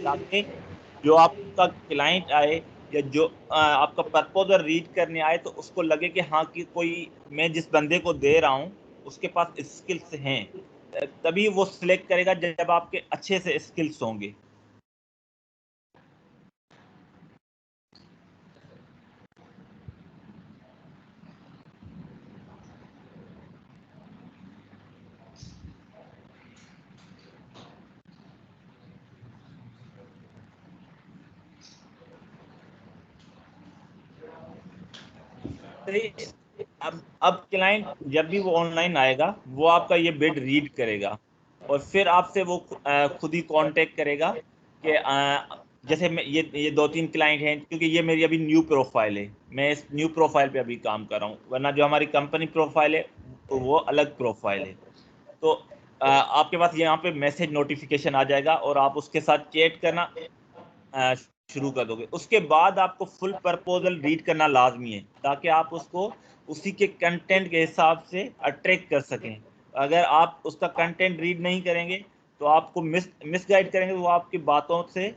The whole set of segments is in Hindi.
ताकि जो आपका क्लाइंट आए या जो आपका प्रपोजल रीड करने आए तो उसको लगे कि हाँ कि कोई मैं जिस बंदे को दे रहा हूँ उसके पास स्किल्स हैं, तभी वो सिलेक्ट करेगा जब आपके अच्छे से स्किल्स होंगे। सही। अब क्लाइंट जब भी वो ऑनलाइन आएगा वो आपका ये बिड रीड करेगा और फिर आपसे वो खुद ही कांटेक्ट करेगा कि जैसे मैं ये 2-3 क्लाइंट हैं, क्योंकि ये मेरी अभी न्यू प्रोफाइल है, मैं इस न्यू प्रोफाइल पे अभी काम कर रहा हूँ, वरना जो हमारी कंपनी प्रोफाइल है तो वो अलग प्रोफाइल है। तो आपके पास यहाँ पे मैसेज नोटिफिकेशन आ जाएगा और आप उसके साथ चैट करना अ, शुरू कर दोगे। उसके बाद आपको फुल प्रपोजल रीड करना लाजमी है ताकि आप उसको उसी के कंटेंट के हिसाब से अट्रैक्ट कर सकें। अगर आप उसका कंटेंट रीड नहीं करेंगे तो आपको मिसगाइड करेंगे, वो आपकी बातों से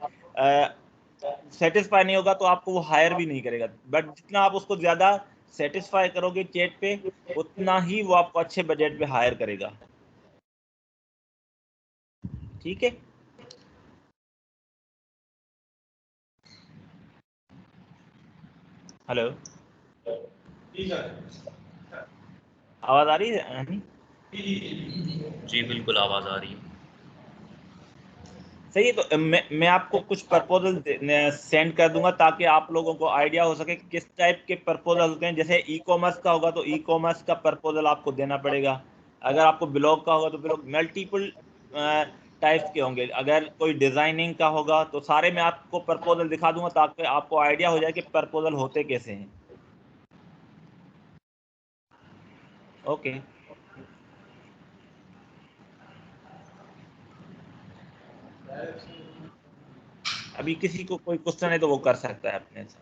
सेटिस्फाई नहीं होगा तो आपको वो हायर भी नहीं करेगा। बट जितना आप उसको ज़्यादा सेटिस्फाई करोगे चैट पे उतना ही वो आपको अच्छे बजट पे हायर करेगा। ठीक है। हेलो, आवाज़ आ रही है? जी बिल्कुल आवाज़ आ रही है। सही है। तो मैं आपको कुछ प्रपोजल सेंड कर दूंगा ताकि आप लोगों को आइडिया हो सके कि किस टाइप के प्रपोजल होते हैं। जैसे ई कॉमर्स का होगा तो ई कॉमर्स का प्रपोजल आपको देना पड़ेगा, अगर आपको ब्लॉग का होगा तो ब्लॉग मल्टीपल टाइप्स के होंगे, अगर कोई डिजाइनिंग का होगा तो सारे मैं आपको प्रपोजल दिखा दूंगा ताकि आपको आइडिया हो जाए कि प्रपोजल होते कैसे हैं। ओके। अभी किसी को कोई क्वेश्चन है तो वो कर सकता है अपने से।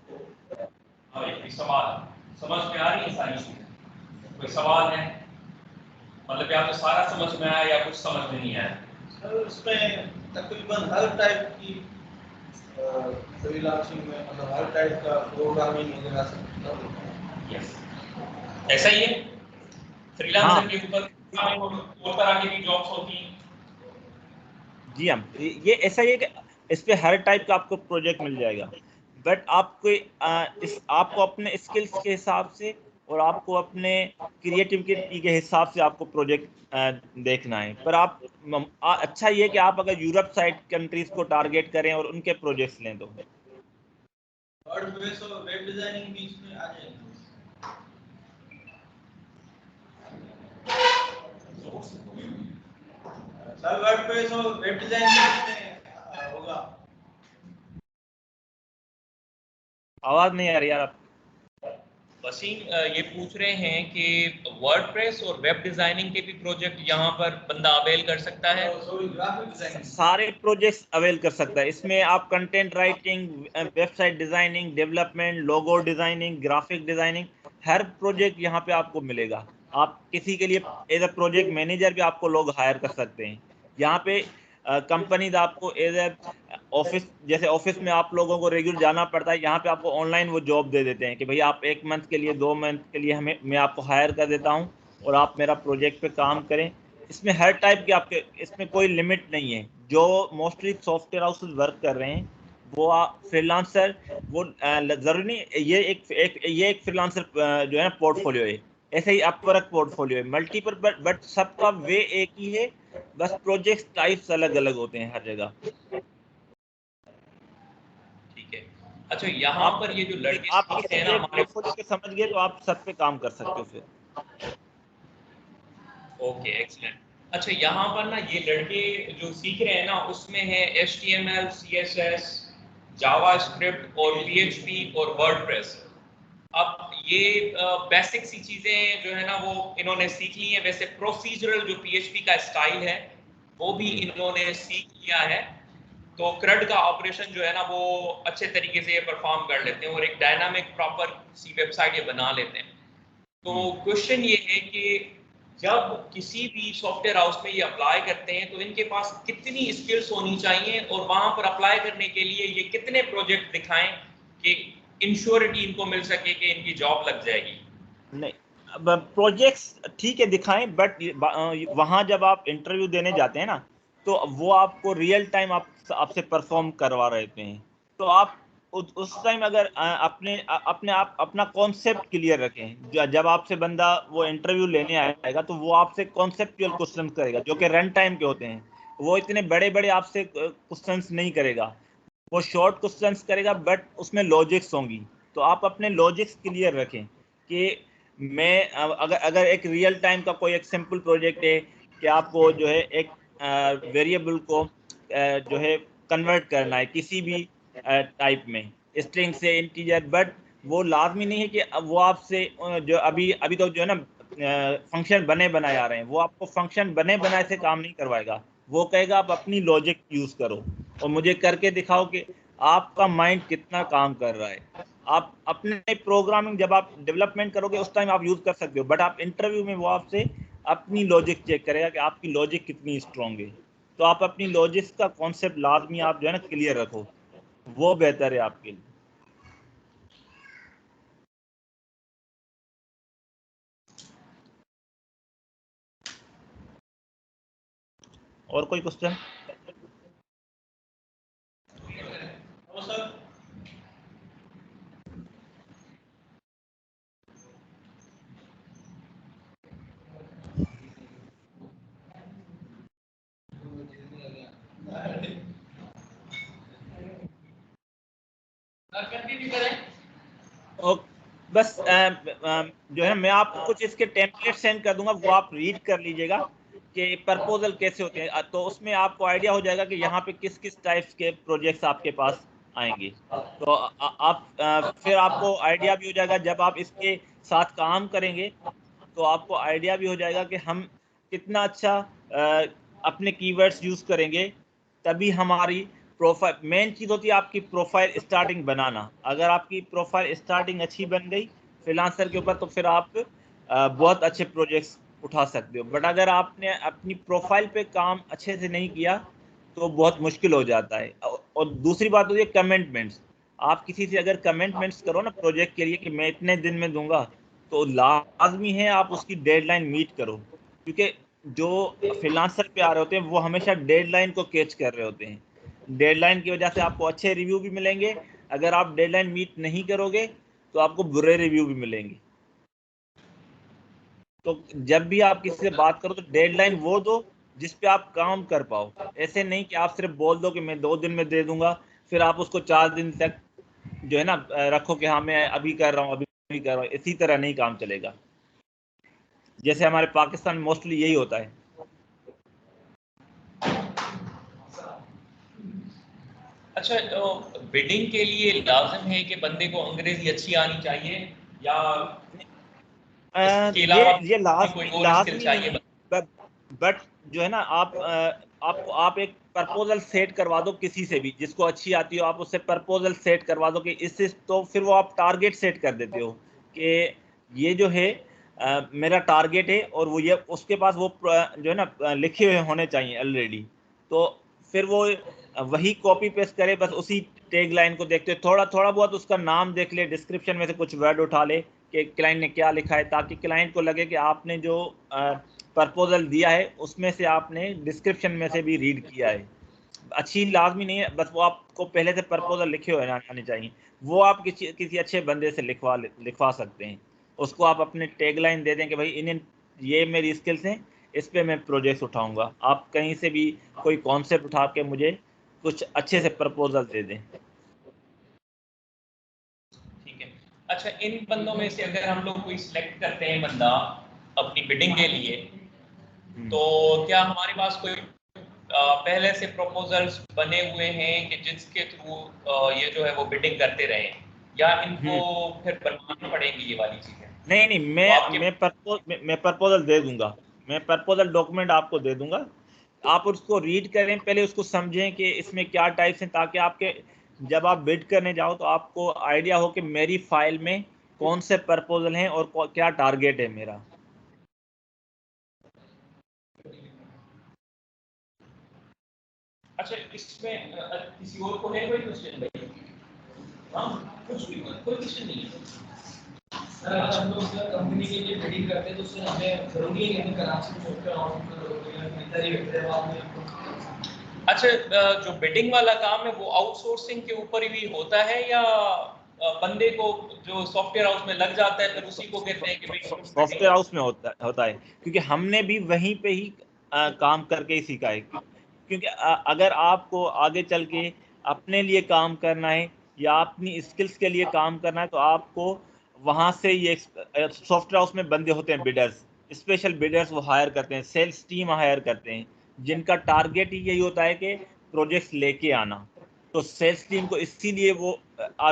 हाँ, कोई सवाल समझ में आ रही है सारी चीजें? कोई सवाल है? मतलब या तो सारा समझ में आया या कुछ समझ में नहीं आया? सर उसमें तकरीबन हर टाइप की फ्रीलांसिंग में मतलब हर टाइप का प्रोग्रामिंग वगैरह सब। यस, ऐसा ही है। फ्रीलांसर के ऊपर और तरह की भी जॉब्स होती हैं। जी हाँ, ये ऐसा ही है कि इस पे हर टाइप का आपको प्रोजेक्ट मिल जाएगा, बट आपको अपने स्किल्स के हिसाब से और आपको अपने क्रिएटिविटी के हिसाब से आपको प्रोजेक्ट देखना है। पर अच्छा ये है कि आप अगर यूरोप साइड कंट्रीज को टारगेट करें और उनके प्रोजेक्ट्स लें तो वर्डप्रेस और वेब डिजाइनिंग भी इसमें आ जाएगी। सर वर्डप्रेस और वेब डिजाइनिंग में होगा। आवाज नहीं आ रही यार आप। वसीम ये पूछ रहे हैं कि वर्डप्रेस और वेब डिजाइनिंग के भी प्रोजेक्ट यहाँ पर बंदा अवेल कर सकता है? ग्राफिक डिजाइनिंग सारे प्रोजेक्ट्स अवेल कर सकता है। इसमें आप content writing, website designing, development, logo designing, graphic designing, हर प्रोजेक्ट यहाँ पे आपको मिलेगा। आप किसी के लिए एज अ प्रोजेक्ट मैनेजर भी आपको लोग हायर कर सकते हैं। यहाँ पे कंपनीज आपको एज ए ऑफिस, जैसे ऑफिस में आप लोगों को रेगुलर जाना पड़ता है, यहाँ पे आपको ऑनलाइन वो जॉब दे देते हैं कि भाई आप 1 मंथ के लिए, 2 मंथ के लिए मैं आपको हायर कर देता हूँ और आप मेरा प्रोजेक्ट पे काम करें। इसमें हर टाइप के आपके, इसमें कोई लिमिट नहीं है। जो मोस्टली सॉफ्टवेयर हाउसेस वर्क कर रहे हैं वो फ्रीलांसर, वो जरूरी नहीं ये एक फ्रीलांसर जो है ना पोर्टफोलियो है, ऐसे ही अपवर्क पोर्टफोलियो है मल्टीपल, बट सबका वे एक ही है, बस प्रोजेक्ट टाइप्स अलग अलग होते हैं हर जगह। ठीक है। अच्छा, यहाँ पर ये जो लड़के आप सीखते किसी हैं ना एक हमारे। पोर्टफोलियो के समझ गए तो आप सब पे काम कर सकते हो फिर। Okay, excellent. अच्छा, यहाँ पर ना ये लड़के जो सीख रहे हैं ना उसमें है HTML, CSS, जावास्क्रिप्ट और PHP और वर्डप्रेस। अब ये बेसिक सी चीजें जो है ना वो इन्होंने सीख ली हैं। वैसे प्रोसीजरल जो PHP का स्टाइल है वो भी जी इन्होंने सीख लिया है। तो CRUD का ऑपरेशन जो है ना वो अच्छे तरीके से ये परफॉर्म कर लेते हैं और एक डायनामिक प्रॉपर सी वेबसाइट ये बना लेते हैं। तो जी क्वेश्चन ये है कि जब किसी भी सॉफ्टवेयर हाउस में ये अप्लाई करते हैं तो इनके पास कितनी स्किल्स होनी चाहिए और वहां पर अप्लाई करने के लिए ये कितने प्रोजेक्ट दिखाएं कि इंश्योरिटी इनको मिल सके कि इनकी जॉब लग जाएगी? नहीं, अब प्रोजेक्ट्स ठीक है दिखाएं, बट वहां जब आप इंटरव्यू देने जाते हैं ना, तो वो आपको रियल टाइम आपसे परफॉर्म करवा रहे हैं। तो आप उस टाइम अगर अपने आप अपना कॉन्सेप्ट क्लियर रखें। जब आपसे बंदा वो इंटरव्यू लेने आएगा तो वो आपसे कॉन्सेप्चुअल क्वेश्चन करेगा जो कि रन टाइम के होते हैं। वो इतने बड़े बड़े आपसे क्वेश्चंस नहीं करेगा, वो शॉर्ट क्वेश्चंस करेगा, बट उसमें लॉजिक्स होंगी। तो आप अपने लॉजिक्स क्लियर रखें कि मैं अगर अगर एक रियल टाइम का कोई एक सिंपल प्रोजेक्ट है कि आपको जो है एक वेरिएबल को जो है कन्वर्ट करना है किसी भी टाइप में, स्ट्रिंग से इंटीजर, बट वो लाजमी नहीं है कि वो आपसे जो अभी अभी तो जो है ना फंक्शन बने बनाए आ रहे हैं, वो आपको फंक्शन बने बनाए से काम नहीं करवाएगा। वो कहेगा आप अपनी लॉजिक यूज करो और मुझे करके दिखाओ कि आपका माइंड कितना काम कर रहा है। आप अपने प्रोग्रामिंग जब आप डेवलपमेंट करोगे उस टाइम आप यूज कर सकते हो, बट आप इंटरव्यू में वो आपसे अपनी लॉजिक चेक करेगा कि आपकी लॉजिक कितनी स्ट्रांग है। तो आप अपनी लॉजिक का कॉन्सेप्ट लाजमी आप जो है ना क्लियर रखो, वो बेहतर है आपके लिए। और कोई क्वेश्चन? वो सर कंटिन्यू करें। और बस जो है मैं आपको कुछ इसके टेम्पलेट सेंड कर दूंगा, वो आप रीड कर लीजिएगा कि प्रपोजल कैसे होते हैं। तो उसमें आपको आइडिया हो जाएगा कि यहाँ पे किस किस टाइप्स के प्रोजेक्ट्स आपके पास आएंगे। तो आप फिर आपको आइडिया भी हो जाएगा, जब आप इसके साथ काम करेंगे तो आपको आइडिया भी हो जाएगा कि हम कितना अच्छा अपने कीवर्ड्स यूज करेंगे। तभी हमारी प्रोफाइल, मेन चीज होती है आपकी प्रोफाइल स्टार्टिंग बनाना। अगर आपकी प्रोफाइल स्टार्टिंग अच्छी बन गई फ्रीलांसर के ऊपर तो फिर आप बहुत अच्छे प्रोजेक्ट्स उठा सकते हो। बट अगर आपने अपनी प्रोफाइल पे काम अच्छे से नहीं किया तो बहुत मुश्किल हो जाता है। और दूसरी बात होती है कमिटमेंट्स। आप किसी से अगर कमिटमेंट्स करो ना प्रोजेक्ट के लिए कि मैं इतने दिन में दूंगा, तो लाजमी है आप उसकी डेडलाइन मीट करो, क्योंकि जो फ्रीलांसर पे आ रहे होते हैं वो हमेशा डेडलाइन को कैच कर रहे होते हैं। डेडलाइन की वजह से आपको अच्छे रिव्यू भी मिलेंगे, अगर आप डेडलाइन मीट नहीं करोगे तो आपको बुरे रिव्यू भी मिलेंगे। तो जब भी आप किसी से बात करो तो डेडलाइन वो दो जिस पे आप काम कर पाओ। ऐसे नहीं कि आप सिर्फ बोल दो कि मैं 2 दिन में दे दूंगा, फिर आप उसको 4 दिन तक जो है ना रखो कि हाँ मैं अभी कर रहा हूँ अभी कर रहा हूँ। इसी तरह नहीं काम चलेगा, जैसे हमारे पाकिस्तान में मोस्टली यही होता है। अच्छा, तो बिडिंग के लिए लाजिम है कि बंदे को अंग्रेजी अच्छी आनी चाहिए या इसके अलावा ये भी कोई और स्किल लाजमी नहीं चाहिए? है, बट जो है ना आप एक प्रपोजल सेट करवा दो किसी से भी जिसको अच्छी आती हो, आप उससे प्रपोजल सेट करवा दो कि इससे, तो फिर वो आप टारगेट सेट कर देते हो कि ये जो है मेरा टारगेट है और वो ये उसके पास वो जो है ना लिखे हुए होने चाहिए ऑलरेडी। तो फिर वो वही कॉपी पेस्ट करे, बस उसी टैग लाइन को देखते थोड़ा थोड़ा बहुत उसका नाम देख ले, डिस्क्रिप्शन में से कुछ वर्ड उठा ले कि क्लाइंट ने क्या लिखा है, ताकि क्लाइंट को लगे कि आपने जो प्रपोजल दिया है उसमें से आपने डिस्क्रिप्शन में से भी रीड किया है। अच्छी लाजमी नहीं है, बस वो आपको पहले से प्रपोजल लिखे हुए आने चाहिए। वो आप किसी किसी अच्छे बंदे से लिखवा सकते हैं। उसको आप अपने टैगलाइन दे दें कि भाई इन ये मेरी स्किल्स हैं, इस पे मैं प्रोजेक्ट्स उठाऊंगा। आप कहीं से भी कोई कॉन्सेप्ट उठा के मुझे कुछ अच्छे से प्रपोजल दे दें। ठीक है। अच्छा, इन बंदों में से अगर हम लोग कोई सिलेक्ट करते हैं बंदा अपनी बिडिंग के लिए, तो क्या हमारे पास कोई पहले से प्रपोजल्स बने हुए हैं कि जिसके थ्रू ये जो है वो बिडिंग करते रहे, या इनको फिर बनवानी पड़ेगी ये वाली चीजें? नहीं नहीं, तो आपके मैं प्रपोजल दे दूंगा। मैं प्रपोजल डॉक्यूमेंट आपको दे दूंगा, आप उसको रीड करें, पहले उसको समझें कि इसमें क्या टाइप्स हैं, ताकि आपके जब आप बिड करने जाओ तो आपको आइडिया हो कि मेरी फाइल में कौन से प्रपोजल हैं और क्या टारगेट है मेरा। अच्छा, इसमें किसी और को है कोई क्वेश्चन भाई? हाँ, कुछ भी कोई क्वेश्चन नहीं है सर। अगर हम लोग कंपनी के लिए बिडिंग करते हैं तो सर हमें जरूरी है कि कराची में सॉफ्टवेयर हाउस में। अच्छा, जो बिडिंग वाला काम है वो आउटसोर्सिंग के ऊपर ही होता है या बंदे को जो सॉफ्टवेयर हाउस में लग जाता है फिर उसी को कहते हैं कि भाई सॉफ्टवेयर हाउस में होता है, क्योंकि हमने भी वहीं पे ही काम करके ही सीखा है। क्योंकि अगर आपको आगे चल के अपने लिए काम करना है या अपनी स्किल्स के लिए काम करना है तो आपको वहां से ये सॉफ्टवेयर हाउस में बंदे होते हैं, बिडर्स, स्पेशल बिडर्स वो हायर करते हैं, सेल्स टीम हायर करते हैं, जिनका टारगेट ही यही होता है कि प्रोजेक्ट्स लेके आना। तो सेल्स टीम को इसीलिए वो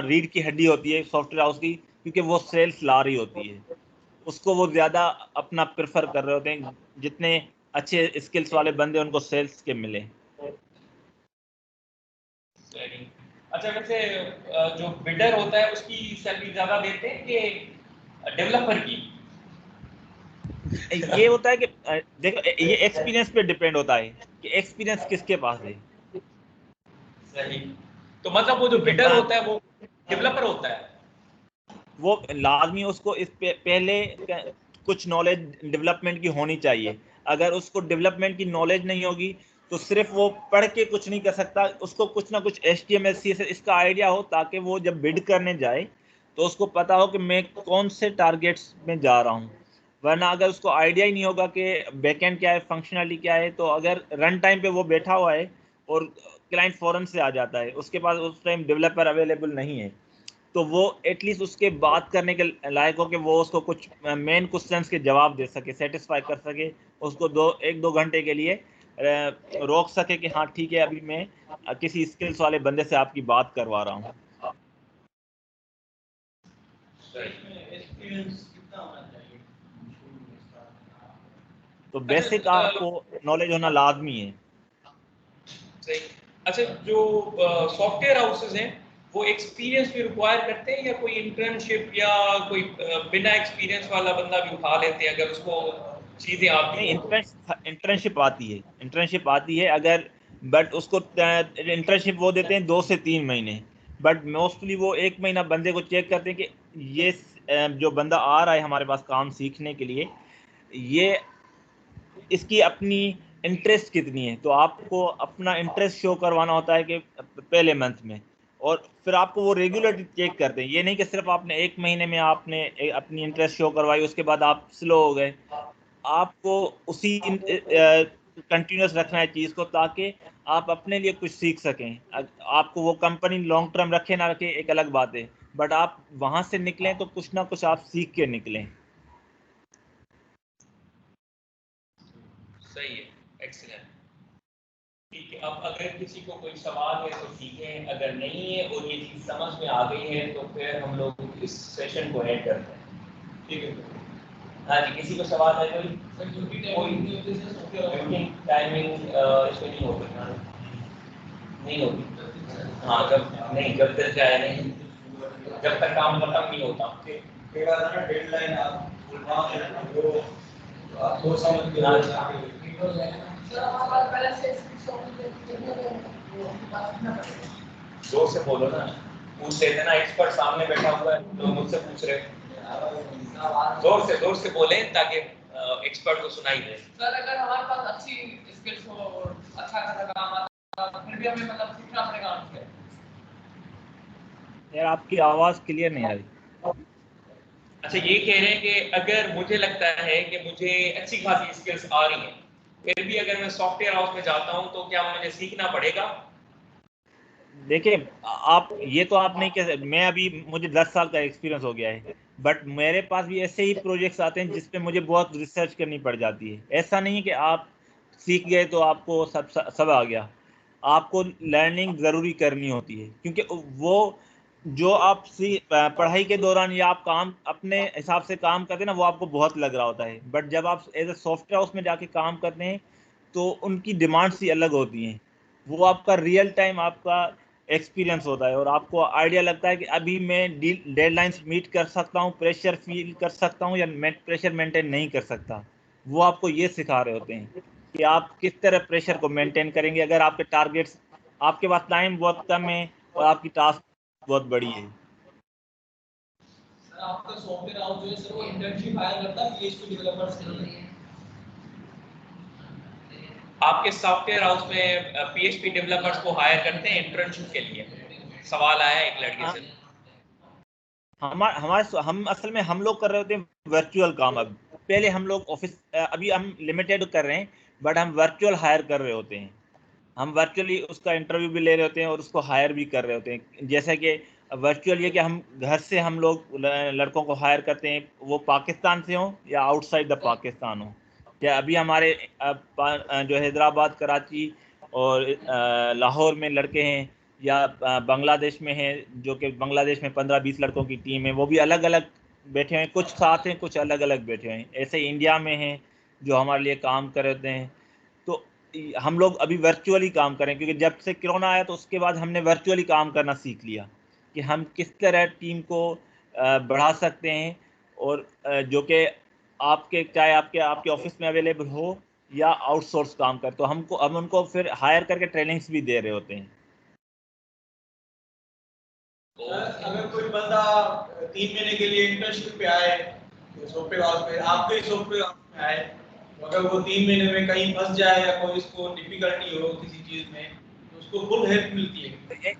रीढ़ की हड्डी होती है सॉफ्टवेयर हाउस की, क्योंकि वो सेल्स ला रही होती है, उसको वो ज्यादा अपना प्रेफर कर रहे होते हैं, जितने अच्छे स्किल्स वाले बंदे उनको सेल्स के मिले। अच्छा, वैसे जो बिल्डर होता है उसकी सैलरी ज्यादा देते हैं कि डेवलपर की? ये होता है कि देखो, ये एक्सपीरियंस पे डिपेंड होता है कि एक्सपीरियंस किसके पास है। सही। तो मतलब वो जो बिल्डर होता है वो डेवलपर होता है? वो लाजमी उसको इस पहले कुछ नॉलेज डेवलपमेंट की होनी चाहिए। अगर उसको डेवलपमेंट की नॉलेज नहीं होगी तो सिर्फ वो पढ़ के कुछ नहीं कर सकता, उसको कुछ ना कुछ HTML CSS इसका आइडिया हो, ताकि वो जब बिड करने जाए तो उसको पता हो कि मैं कौन से टारगेट्स में जा रहा हूँ। वरना अगर उसको आइडिया ही नहीं होगा कि बैकएंड क्या है, फंक्शनलिटी क्या है, तो अगर रन टाइम पे वो बैठा हुआ है और क्लाइंट फॉरन से आ जाता है, उसके पास उस टाइम डेवलपर अवेलेबल नहीं है, तो वो एटलीस्ट उसके बात करने के लायक हो कि वो उसको कुछ मेन क्वेश्चंस के जवाब दे सके, सेटिस्फाई कर सके, उसको 1-2 घंटे के लिए रोक सके कि हाँ ठीक है, अभी मैं किसी स्किल्स वाले बंदे से आपकी बात करवा रहा हूँ। तो बेसिक आपको नॉलेज होना लाजमी है। सही। अच्छा, जो सॉफ्टवेयर हाउसेस हैं वो एक्सपीरियंस भी रिक्वायर करते हैं या कोई इंटर्नशिप या कोई बिना एक्सपीरियंस वाला बंदा भी उठा लेते हैं अगर उसको चीजें आती नहीं, हो? इंटर्नशिप आती है अगर, बट उसको इंटर्नशिप वो देते हैं 2 से 3 महीने, बट मोस्टली वो 1 महीना बंदे को चेक करते हैं कि ये जो बंदा आ रहा है हमारे पास काम सीखने के लिए, ये इसकी अपनी इंटरेस्ट कितनी है। तो आपको अपना इंटरेस्ट शो करवाना होता है कि पहले मंथ में, और फिर आपको वो रेगुलरली चेक करते हैं। ये नहीं कि सिर्फ आपने 1 महीने में आपने अपनी इंटरेस्ट शो करवाई, उसके बाद आप स्लो हो गए। आपको उसी कंटिन्यूस रखना है चीज को, ताकि आप अपने लिए कुछ सीख सकें। आपको वो कंपनी लॉन्ग टर्म रखे ना रखे एक अलग बात है, बट आप वहां से निकलें तो कुछ ना कुछ आप सीख के निकलें। सही है, एक्सीलेंट। ठीक है, अब अगर किसी को कोई सवाल है तो ठीक है, अगर नहीं है और ये चीज समझ में आ गई है तो फिर हम लोग इस सेशन को एंड करते हैं। ठीक है? हाँ जी, किसी को सवाल है कोई? टाइमिंग इसमें नहीं होगी ना? नहीं होगी। हाँ, जब तक जाए नहीं, जब तक काम खत्म नहीं होता। डेडलाइन आप वो समझ के जोर से बोलो ना, पूछ रहे थे ना, एक्सपर्ट सामने बैठा हुआ है तो मुझसे पूछ रहे हैं। जोर से बोले ताकि एक्सपर्ट को सुनाई दे। सर, अगर हमारे पास अच्छी स्किल्स हो और अच्छा खासा काम आता है फिर भी हमें मतलब सीखना पड़ेगा उनसे। यार आपकी आवाज क्लियर नहीं आ रही। अच्छा, ये कह रहे हैं कि अगर मुझे लगता है कि मुझे अच्छी खासी स्किल्स आ रही हैं, फिर भी अगर मैं सॉफ्टवेयर हाउस में जाता हूं तो क्या मुझे सीखना पड़ेगा? देखिए, आप ये तो आप नहीं कह सकते, मैं अभी मुझे 10 साल का एक्सपीरियंस हो गया है, बट मेरे पास भी ऐसे ही प्रोजेक्ट्स आते हैं जिसपे मुझे बहुत रिसर्च करनी पड़ जाती है। ऐसा नहीं है कि आप सीख गए तो आपको सब आ गया। आपको लर्निंग ज़रूरी करनी होती है, क्योंकि वो जो आप पढ़ाई के दौरान या आप काम अपने हिसाब से काम करते हैं ना, वो आपको बहुत लग रहा होता है, बट जब आप एज ए सॉफ्टवेयर हाउस में जाके काम करते हैं तो उनकी डिमांड्स ही अलग होती हैं। वो आपका रियल टाइम आपका एक्सपीरियंस होता है और आपको आइडिया लगता है कि अभी मैं डेडलाइंस मीट कर सकता हूँ, प्रेशर फील कर सकता हूँ, या मैं प्रेशर मेंटेन नहीं कर सकता। वो आपको ये सिखा रहे होते हैं। कि आप किस तरह प्रेशर को मेंटेन करेंगे अगर आपके टारगेट्स, आपके पास टाइम बहुत कम है और आपकी टास्क बहुत बड़ी है। सर आपका सॉफ्टवेयर हाउस जो है सर वो इंटर्नशिप हायर करता है पीएचपी डेवलपर्स के लिए? आपके सॉफ्टवेयर हाउस में पीएचपी डेवलपर्स को हायर करते हैं इंटर्नशिप के लिए? सवाल आया एक लड़के से। हम असल में हम लोग कर रहे होते हैं वर्चुअल काम। अब पहले हम लोग ऑफिस, अभी हम लिमिटेड कर रहे हैं, बट हम वर्चुअल हायर कर रहे होते हैं। हम वर्चुअली उसका इंटरव्यू भी ले रहे होते हैं और उसको हायर भी कर रहे होते हैं। जैसे कि वर्चुअल ये कि हम घर से हम लोग लड़कों को हायर करते हैं, वो पाकिस्तान से हों या आउटसाइड द पाकिस्तान हो। या अभी हमारे जो हैदराबाद, कराची और लाहौर में लड़के हैं, या बांग्लादेश में हैं, जो कि बांग्लादेश में 15-20 लड़कों की टीम है, वो भी अलग अलग बैठे हुए हैं, कुछ साथ हैं कुछ अलग अलग बैठे हुए हैं। ऐसे इंडिया में हैं जो हमारे लिए काम कर रहे होते हैं। तो हम लोग अभी वर्चुअली काम करें, क्योंकि जब से कोरोना आया तो उसके बाद हमने वर्चुअली काम करना सीख लिया कि हम किस तरह टीम को बढ़ा सकते हैं, और जो कि आपके चाहे आपके आपके ऑफिस में अवेलेबल हो या आउटसोर्स काम कर, तो हम उनको फिर हायर करके ट्रेनिंग्स भी दे रहे होते हैं। सर अगर कोई बंदा 3 महीने के लिए इंटर्नशिप पे आए सॉफ्टवेयर हाउस पे, आपके सॉफ्टवेयर हाउस में आए, तो अगर वो 3 महीने में कहीं फंस जाए या कोई इसको डिफिकल्टी हो किसी चीज में, तो उसको फुल हेल्प मिलती है?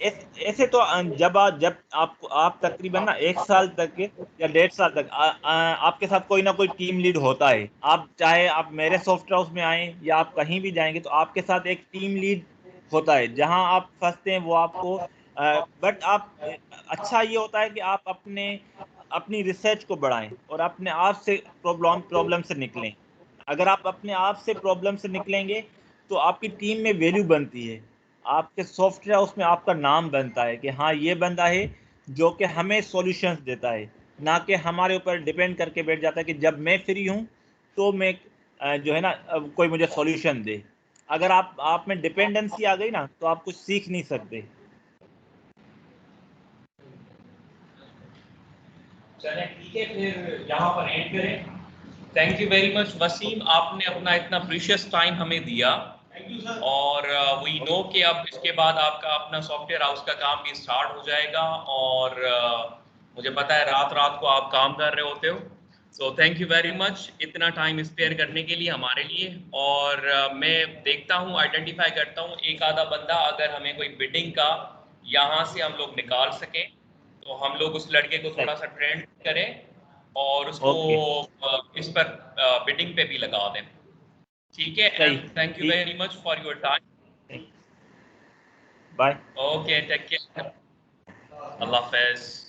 ऐसे तो जब आप तकरीबन ना 1 साल तक या 1.5 साल तक आपके साथ कोई ना कोई टीम लीड होता है। आप चाहे आप मेरे सॉफ्टवेयर हाउस में आए या आप कहीं भी जाएंगे तो आपके साथ एक टीम लीड होता है। जहां आप फंसते हैं वो आपको, बट आप अच्छा ये होता है कि आप अपनी रिसर्च को बढ़ाएं और अपने आप से प्रॉब्लम से निकलें। अगर आप अपने आप से प्रॉब्लम से निकलेंगे तो आपकी टीम में वैल्यू बनती है, आपके सॉफ्टवेयर उसमें आपका नाम बनता है कि हाँ ये बंदा है जो कि हमें सॉल्यूशंस देता है, ना कि हमारे ऊपर डिपेंड करके बैठ जाता है कि जब मैं फ्री हूँ तो मैं जो है ना कोई मुझे सॉल्यूशन दे। अगर आप में डिपेंडेंसी आ गई ना तो आप कुछ सीख नहीं सकते। चलें ठीक है, फिर यहाँ पर एंड करें। Thank you very much Waseem, आपने अपना इतना प्रीशियस टाइम हमें दिया। Thank you sir. और वी नो कि अब इसके बाद आपका अपना सॉफ्टवेयर हाउस का काम भी स्टार्ट हो जाएगा, और मुझे पता है रात रात को आप काम कर रहे होते हो। So thank you very much इतना टाइम स्पेयर करने के लिए हमारे लिए। और मैं देखता हूँ, आइडेंटिफाई करता हूँ एक आधा बंदा, अगर हमें कोई बिडिंग का यहाँ से हम लोग निकाल सकें तो हम लोग उस लड़के को सही। थोड़ा सा ट्रेंड करें और उसको ओके। इस पर बिडिंग पे भी लगा दें। ठीक है, सही। एंड थैंक यू ठीक। Very much for your time. Bye. Okay, take care, अल्लाह हाफिज।